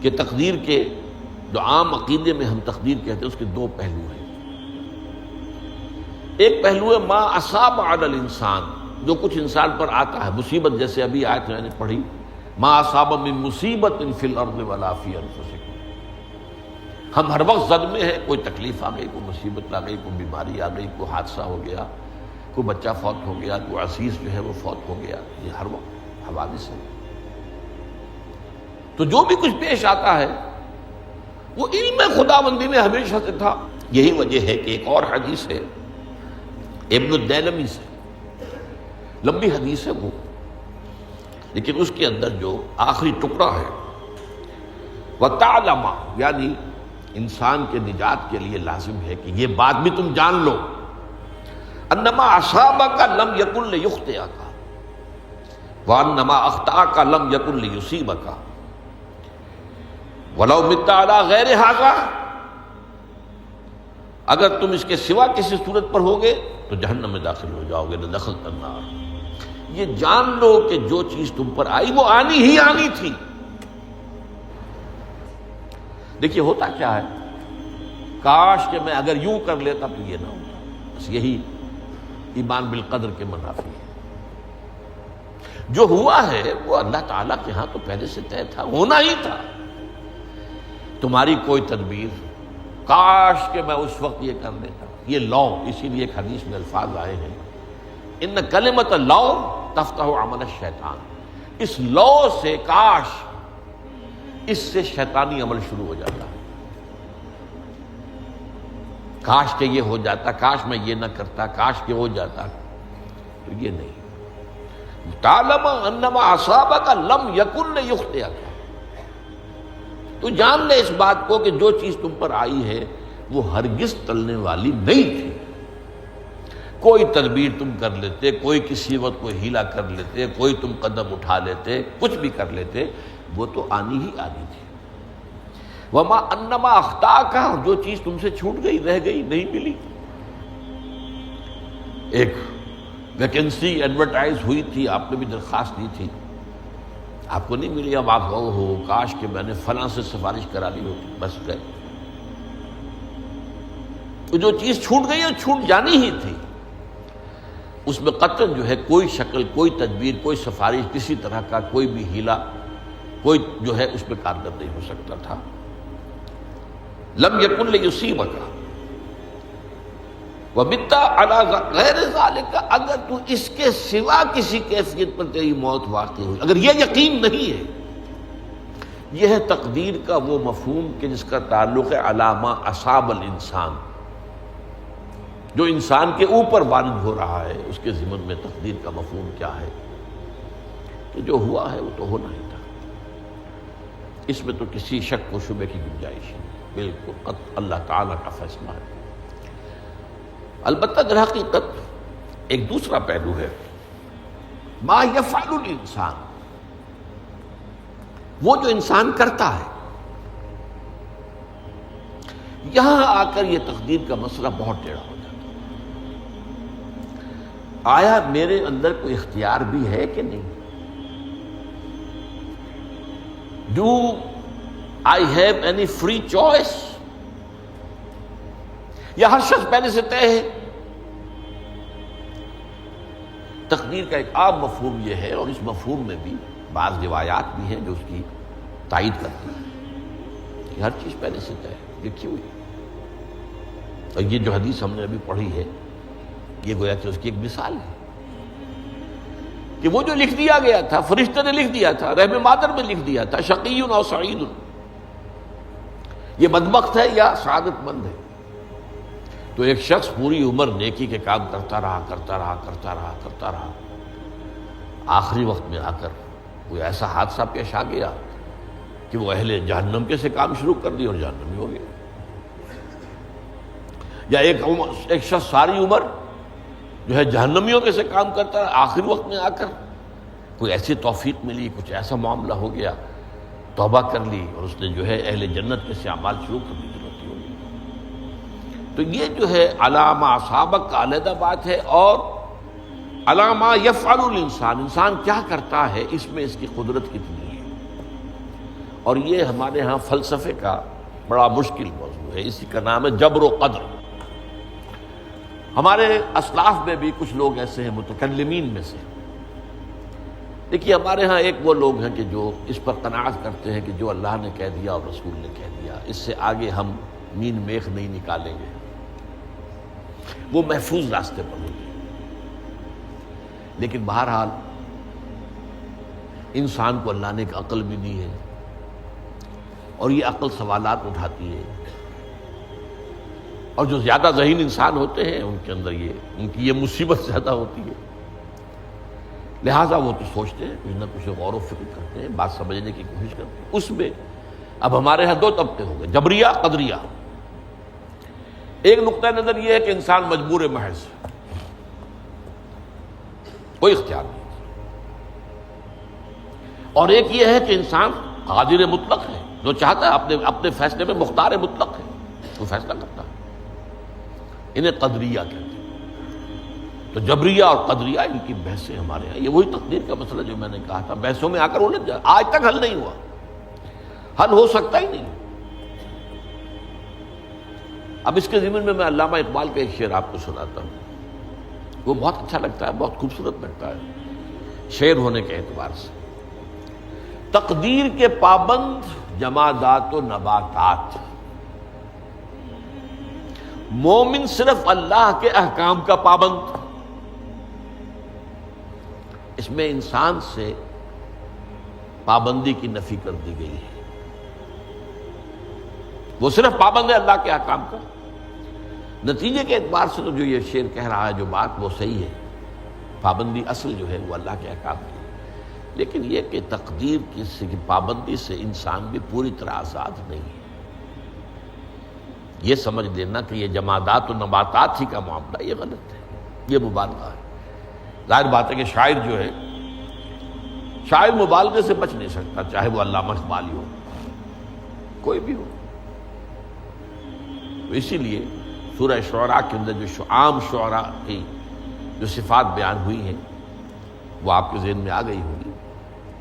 کہ تقدیر کے جو عام عقیدے میں ہم تقدیر کہتے ہیں اس کے دو پہلو ہیں. ایک پہلو ہے ما اصاب علی الانسان، جو کچھ انسان پر آتا ہے مصیبت، جیسے ابھی آیت میں نے پڑھی ما اصاب من مصیبت فی الارض ولا فی انفسکم. ہم ہر وقت زد میں ہیں، کوئی تکلیف آ گئی، کوئی مصیبت آ گئی، کوئی بیماری آ گئی، کوئی حادثہ ہو گیا، کوئی بچہ فوت ہو گیا، کوئی عزیز جو ہے وہ فوت ہو گیا، یہ ہر وقت حوادث ہے. تو جو بھی کچھ پیش آتا ہے وہ علم خداوندی میں ہمیشہ سے تھا. یہی وجہ ہے کہ ایک اور حدیث ہے ابن الدیلمی سے، لمبی حدیث ہے وہ، لیکن اس کے اندر جو آخری ٹکڑا ہے وَتَعْلَمَ، یعنی انسان کے نجات کے لیے لازم ہے کہ یہ بات بھی تم جان لو انما اصابک لم یکن لیخطئک وانما اخطأک لم یکن لیصیبک ولو مت علی غیر ھذا. اگر تم اس کے سوا کسی صورت پر ہوگے تو جہنم میں داخل ہو جاؤ گے، دخلت النار. یہ جان لو کہ جو چیز تم پر آئی وہ آنی ہی آنی تھی. دیکھیے ہوتا کیا ہے، کاش کہ میں اگر یوں کر لیتا تو یہ نہ ہوتا. بس یہی ایمان بالقدر کے منافی ہے. جو ہوا ہے وہ اللہ تعالیٰ کے ہاں تو پہلے سے طے تھا، ہونا ہی تھا. تمہاری کوئی تدبیر، کاش کہ میں اس وقت یہ کر لیتا. یہ لو، اسی لیے ایک حدیث میں الفاظ آئے ہیں ان کلمۃ لو تفتح عمل الشیطان. اس لو سے، کاش، اس سے شیطانی عمل شروع ہو جاتا ہے. کاش کہ یہ ہو جاتا، کاش میں یہ نہ کرتا، کاش کہ ہو جاتا. تو یہ نہیں. تعلم انما اصابک لم یکن لیخطئک. تو جان لے اس بات کو کہ جو چیز تم پر آئی ہے وہ ہرگز ٹلنے والی نہیں تھی. کوئی تدبیر تم کر لیتے، کوئی کسی وقت کوئی ہیلا کر لیتے، کوئی تم قدم اٹھا لیتے، کچھ بھی کر لیتے، وہ تو آنی ہی آنی تھی. وما انما اخطاک، جو چیز تم سے چھوٹ گئی، رہ گئی، نہیں ملی. ایک ویکنسی ایڈورٹائز ہوئی تھی، آپ نے بھی درخواست دی تھی، آپ کو نہیں ملی. اب آپ ہو کاش کہ میں نے فلاں سے سفارش کرا لی ہوتی، بس گئے. تو جو چیز چھوٹ گئی وہ چھوٹ جانی ہی تھی. اس میں قطعاً جو ہے کوئی شکل، کوئی تدبیر، کوئی سفارش، کسی طرح کا کوئی بھی ہیلا، کوئی جو ہے اس میں کارگر نہیں ہو سکتا تھا. لم یکن لیصیبک ومت علی غیر ذالک. اگر تو اس کے سوا کسی کیفیت پر تیری موت واقع ہوئی، اگر یہ یقین نہیں ہے، یہ ہے تقدیر کا وہ مفہوم کہ جس کا تعلق ہے علامہ اصاب الانسان. جو انسان کے اوپر وارد ہو رہا ہے اس کے ضمن میں تقدیر کا مفہوم کیا ہے کہ جو ہوا ہے وہ تو ہونا ہی تھا. اس میں تو کسی شک و شبے کی گنجائش نہیں، بالکل قطع اللہ تعالیٰ کا فیصلہ ہے. البتہ در حقیقت ایک دوسرا پہلو ہے ما یفعل الانسان، وہ جو انسان کرتا ہے. یہاں آ کر یہ تقدیر کا مسئلہ بہت ٹیڑھا ہو جاتا ہے. آیا میرے اندر کوئی اختیار بھی ہے کہ نہیں؟ Do I have any free choice? یا ہر شخص پہلے سے طے ہے؟ تقدیر کا ایک عام مفہوم یہ ہے، اور اس مفہوم میں بھی بعض روایات بھی ہیں جو اس کی تائید کرتی ہیں کہ ہر چیز پہلے سے طے ہے، لکھی ہوئی. اور یہ جو حدیث ہم نے ابھی پڑھی ہے یہ گویا کہ اس کی ایک مثال ہے کہ وہ جو لکھ دیا گیا تھا، فرشتے نے لکھ دیا تھا، رحم مادر میں لکھ دیا تھا، شقی او سعید، یہ بدبخت ہے یا سعادت مند ہے. تو ایک شخص پوری عمر نیکی کے کام کرتا رہا، آخری وقت میں آ کر کوئی ایسا حادثہ پیش آ گیا کہ وہ اہل جہنم کے سے کام شروع کر دی اور جہنمی ہو گیا. یا ایک شخص ساری عمر جو ہے جہنمیوں کے سے کام کرتا ہے، آخری وقت میں آ کر کوئی ایسی توفیق ملی، کچھ ایسا معاملہ ہو گیا، توبہ کر لی اور اس نے جو ہے اہل جنت کے سے اعمال شروع کر دی، جنتی ہو گئی. تو یہ جو ہے علامہ اصابک کا علیحدہ بات ہے، اور علامہ یفعل الانسان، انسان کیا کرتا ہے، اس میں اس کی قدرت کتنی ہے. اور یہ ہمارے ہاں فلسفے کا بڑا مشکل موضوع ہے، اسی کا نام ہے جبر و قدر۔ ہمارے اسلاف میں بھی کچھ لوگ ایسے ہیں متکلمین میں سے، دیکھیے ہمارے ہاں ایک وہ لوگ ہیں کہ جو اس پر قناعت کرتے ہیں کہ جو اللہ نے کہہ دیا اور رسول نے کہہ دیا، اس سے آگے ہم مین میخ نہیں نکالیں گے، وہ محفوظ راستے پر ہوتے ہیں۔ لیکن بہرحال انسان کو اللہ نے ایک عقل بھی دی ہے، اور یہ عقل سوالات اٹھاتی ہے، اور جو زیادہ ذہین انسان ہوتے ہیں ان کے اندر ان کی یہ مصیبت زیادہ ہوتی ہے، لہٰذا وہ تو سوچتے ہیں، کچھ نہ کچھ غور و فکر کرتے ہیں، بات سمجھنے کی کوشش کرتے ہیں۔ اس میں اب ہمارے ہاں دو طبقے ہو گئے، جبریہ قدریہ۔ ایک نقطہ نظر یہ ہے کہ انسان مجبور محض، کوئی اختیار نہیں، اور ایک یہ ہے کہ انسان قادر مطلق ہے، جو چاہتا ہے اپنے فیصلے میں مختار مطلق ہے، وہ فیصلہ کرتا ہے۔ انہیں قدریہ کہتے ہیں۔ تو جبریہ اور قدریہ ان کی بحثیں ہمارے ہیں، یہ وہی تقدیر کا مسئلہ جو میں نے کہا تھا، بحثوں میں آ کر الجھ جائے، آج تک حل نہیں ہوا، حل ہو سکتا ہی نہیں۔ اب اس کے ضمن میں علامہ اقبال کا ایک شعر آپ کو سناتا ہوں، وہ بہت اچھا لگتا ہے، بہت خوبصورت لگتا ہے شعر ہونے کے اعتبار سے۔ تقدیر کے پابند جمادات و نباتات، مومن صرف اللہ کے احکام کا پابند۔ اس میں انسان سے پابندی کی نفی کر دی گئی ہے، وہ صرف پابند ہے اللہ کے احکام کا۔ نتیجے کے اعتبار سے تو جو یہ شعر کہہ رہا ہے جو بات، وہ صحیح ہے، پابندی اصل جو ہے وہ اللہ کے احکام کی، لیکن یہ کہ تقدیر کی پابندی سے انسان بھی پوری طرح آزاد نہیں ہے۔ یہ سمجھ لینا کہ یہ جمادات و نباتات ہی کا معاملہ، یہ غلط ہے، یہ مبالغہ ہے۔ ظاہر بات ہے کہ شاعر جو ہے، شاعر مبالغے سے بچ نہیں سکتا، چاہے وہ علامہ اقبال ہی ہو، کوئی بھی ہو۔ تو اسی لیے سورہ شعراء کے اندر جو عام شعراء کی جو صفات بیان ہوئی ہیں وہ آپ کے ذہن میں آ گئی ہوگی۔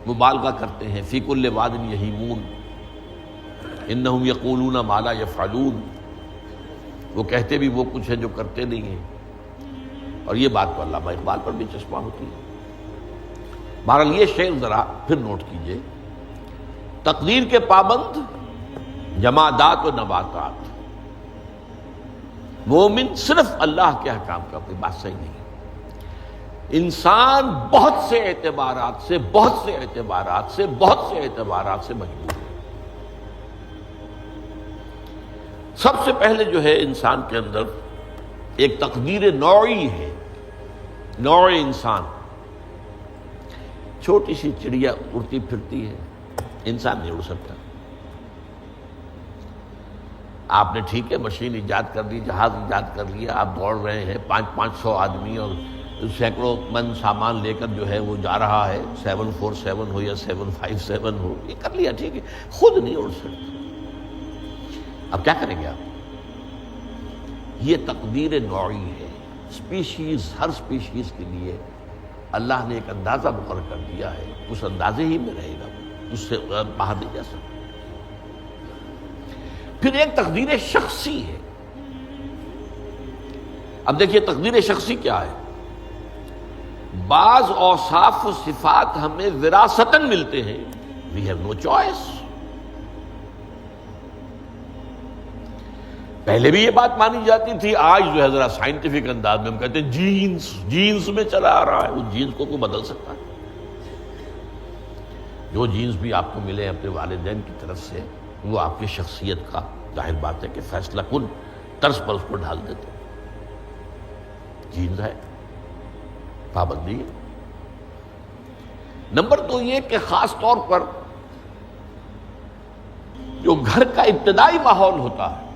مبالغہ کرتے ہیں، فی کل واد یہیمون انہم یقولون ما لا یفعلون، وہ کہتے بھی وہ کچھ ہے جو کرتے نہیں ہیں، اور یہ بات تو علامہ اقبال پر بھی چشمہ ہوتی ہے۔ بہرحال یہ شعر ذرا پھر نوٹ کیجئے، تقدیر کے پابند جمادات و نباتات، مومن صرف اللہ کے احکام کا، کوئی بات صحیح نہیں۔ انسان بہت سے اعتبارات سے مجبور ہے۔ سب سے پہلے جو ہے انسان کے اندر ایک تقدیر نوعی ہے، نوع انسان۔ چھوٹی سی چڑیا اڑتی پھرتی ہے، انسان نہیں اڑ سکتا۔ آپ نے ٹھیک ہے مشین ایجاد کر لی، جہاز ایجاد کر لیا، آپ دوڑ رہے ہیں، 500 آدمی اور سینکڑوں من سامان لے کر جو ہے وہ جا رہا ہے، 747 ہو یا 757 ہو، یہ کر لیا ٹھیک ہے، خود نہیں اڑ سکتا۔ اب کیا کریں گے آپ؟ یہ تقدیر نوعی ہے، سپیشیز، ہر سپیشیز کے لیے اللہ نے ایک اندازہ مقرر کر دیا ہے، اس اندازے ہی میں رہے گا، اس سے باہر نہیں جا سکتا۔ پھر ایک تقدیر شخصی ہے۔ اب دیکھیے تقدیر شخصی کیا ہے؟ بعض اوصاف و صفات ہمیں وراثتاً ملتے ہیں، we have no choice۔ پہلے بھی یہ بات مانی جاتی تھی، آج جو ہے ذرا سائنٹیفک انداز میں ہم کہتے ہیں جینز میں چلا آ رہا ہے، اس جینز کو کوئی بدل سکتا ہے؟ جو جینز بھی آپ کو ملے اپنے والدین کی طرف سے، وہ آپ کی شخصیت کا ظاہر بات ہے کہ فیصلہ کن طرز پر اس کو ڈھال دیتے۔ جینز ہے، پابندی ہے۔ نمبر 2 یہ کہ خاص طور پر جو گھر کا ابتدائی ماحول ہوتا ہے،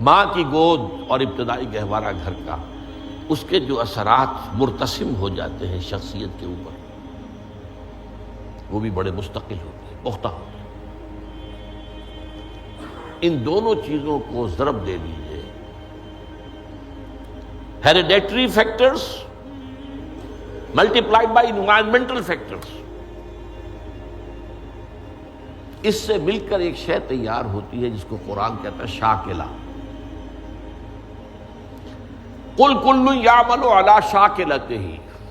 ماں کی گود اور ابتدائی گہوارہ گھر کا، اس کے جو اثرات مرتسم ہو جاتے ہیں شخصیت کے اوپر، وہ بھی بڑے مستقل ہوتے ہیں، پختہ ہوتے ہیں۔ ان دونوں چیزوں کو ضرب دے دیجئے، hereditary factors multiplied by environmental factors, اس سے مل کر ایک شے تیار ہوتی ہے جس کو قرآن کہتا ہے شاکلہ. قل کل یعمل علی شاکلتہ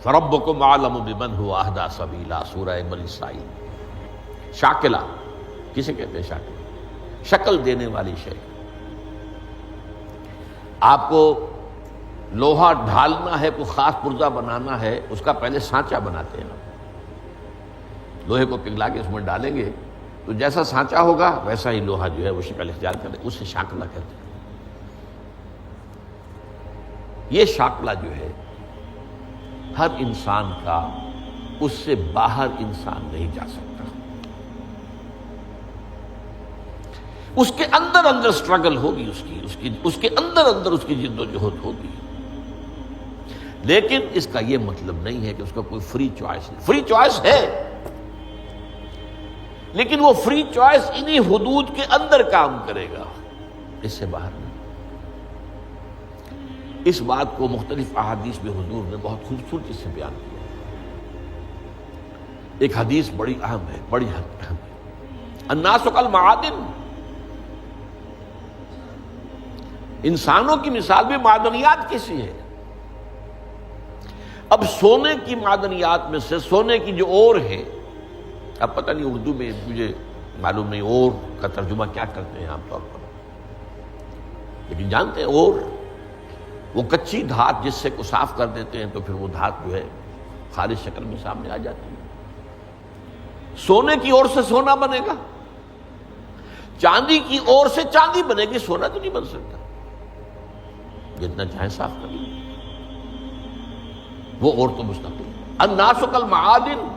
فربکم اعلم بمن هو اہدی سبیلا، سورہ بنی اسرائیل. شاکلہ کسے کہتے ہیں؟ شاکلہ شکل دینے والی شے. آپ کو لوہا ڈھالنا ہے، کوئی خاص پرزہ بنانا ہے، اس کا پہلے سانچہ بناتے ہیں. لوہے کو پگھلا کے اس میں ڈالیں گے تو جیسا سانچہ ہوگا ویسا ہی لوہا جو ہے وہ شکل اختیار کرے، اسے شاکلہ کہتے ہیں. یہ شاکلہ جو ہے ہر انسان کا، اس سے باہر انسان نہیں جا سکتا. اس کے اندر اندر سٹرگل ہوگی، اس کے اندر اندر اس کی جد و جہد ہوگی. لیکن اس کا یہ مطلب نہیں ہے کہ اس کا کوئی فری چوائس نہیں. فری چوائس ہے، لیکن وہ فری چوائس انہی حدود کے اندر کام کرے گا، اس سے باہر نہیں. اس بات کو مختلف احادیث میں حضور نے بہت خوبصورتی سے بیان کیا. ایک حدیث بڑی اہم ہے، بڑی اہم ہے. الناس کالمعادن، انسانوں کی مثال بھی معدنیات کیسی ہے. اب سونے کی معدنیات میں سے سونے کی جو اور ہے، اب پتہ نہیں اردو میں مجھے معلوم نہیں اور کا ترجمہ کیا کرتے ہیں عام طور پر، لیکن جانتے ہیں اور وہ کچی دھات جس سے کو صاف کر دیتے ہیں تو پھر وہ دھات جو ہے خالص شکل میں سامنے آ جاتی ہے. سونے کی اور سے سونا بنے گا، چاندی کی اور سے چاندی بنے گی، سونا تو نہیں بن سکتا. جتنا چاہے صاف کر لیں، وہ اور تو مستقل. الناس کالمعادن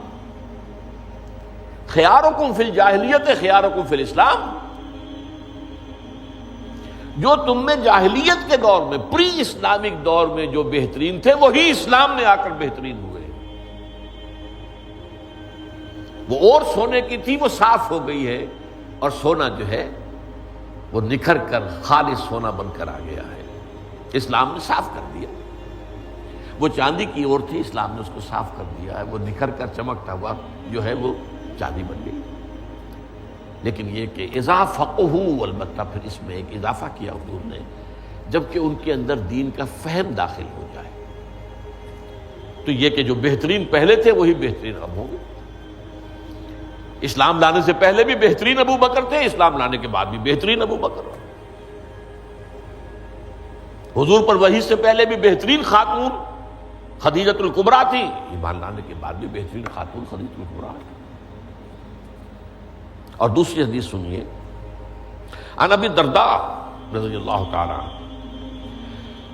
خیارکم فی الجاہلیت خیارکم فی الاسلام. جو تم میں جاہلیت کے دور میں، پری اسلامک دور میں جو بہترین تھے، وہی اسلام میں آ کر بہترین ہوئے. وہ اور سونے کی تھی، وہ صاف ہو گئی ہے، اور سونا جو ہے وہ نکھر کر خالص سونا بن کر آ گیا ہے. اسلام نے صاف کر دیا. وہ چاندی کی اور تھی، اسلام نے اس کو صاف کر دیا ہے، وہ نکھر کر چمکتا ہوا جو ہے وہ چاندی بن گئی. لیکن یہ کہ اذا فقہوا، البتہ پھر اس میں ایک اضافہ کیا حضور نے، جبکہ ان کے اندر دین کا فہم داخل ہو جائے تو یہ کہ جو بہترین پہلے تھے وہی بہترین اب ہوں گے. اسلام لانے سے پہلے بھی بہترین ابو بکر تھے، اسلام لانے کے بعد بھی بہترین ابو بکر. حضور پر وحی سے پہلے بھی بہترین خاتون خدیجۃ الکبریٰ تھی، ایمان لانے کے بعد بھی بہترین خاتون خدیجۃ الکبریٰ. اور دوسری حدیث سنیے، عن ابی الدرداء رضی اللہ تعالی عنہ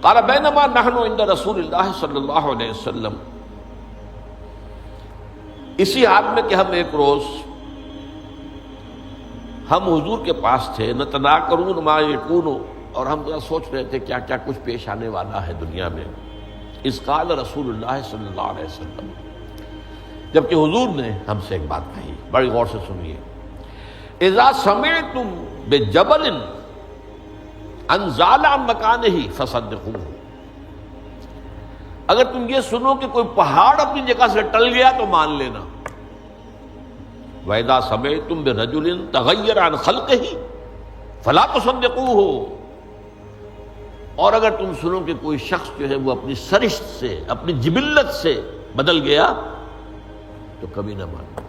قال بینما نحن عند رسول اللہ صلی اللہ علیہ وسلم، اسی حال میں کہ ہم ایک روز ہم حضور کے پاس تھے، نتناکرون ما یکون، اور ہم ذرا سوچ رہے تھے کیا کیا کچھ پیش آنے والا ہے دنیا میں. اذ قال رسول اللہ صلی اللہ علیہ وسلم، جبکہ حضور نے ہم سے ایک بات کہی، بڑی غور سے سنیے. اذا سمعتم بجبل ان زال عن مکانہ فصدقوہ، اگر تم یہ سنو کہ کوئی پہاڑ اپنی جگہ سے ٹل گیا تو مان لینا. وَإِذَا سَمِعْتُمْ بِرَجُلٍ تَغَيَّرَ عَنْ خَلْقِهِ فَلَا تُصَدِّقُوهُ، اور اگر تم سنو کہ کوئی شخص جو ہے وہ اپنی سرشت سے، اپنی جبلت سے بدل گیا تو کبھی نہ مانو.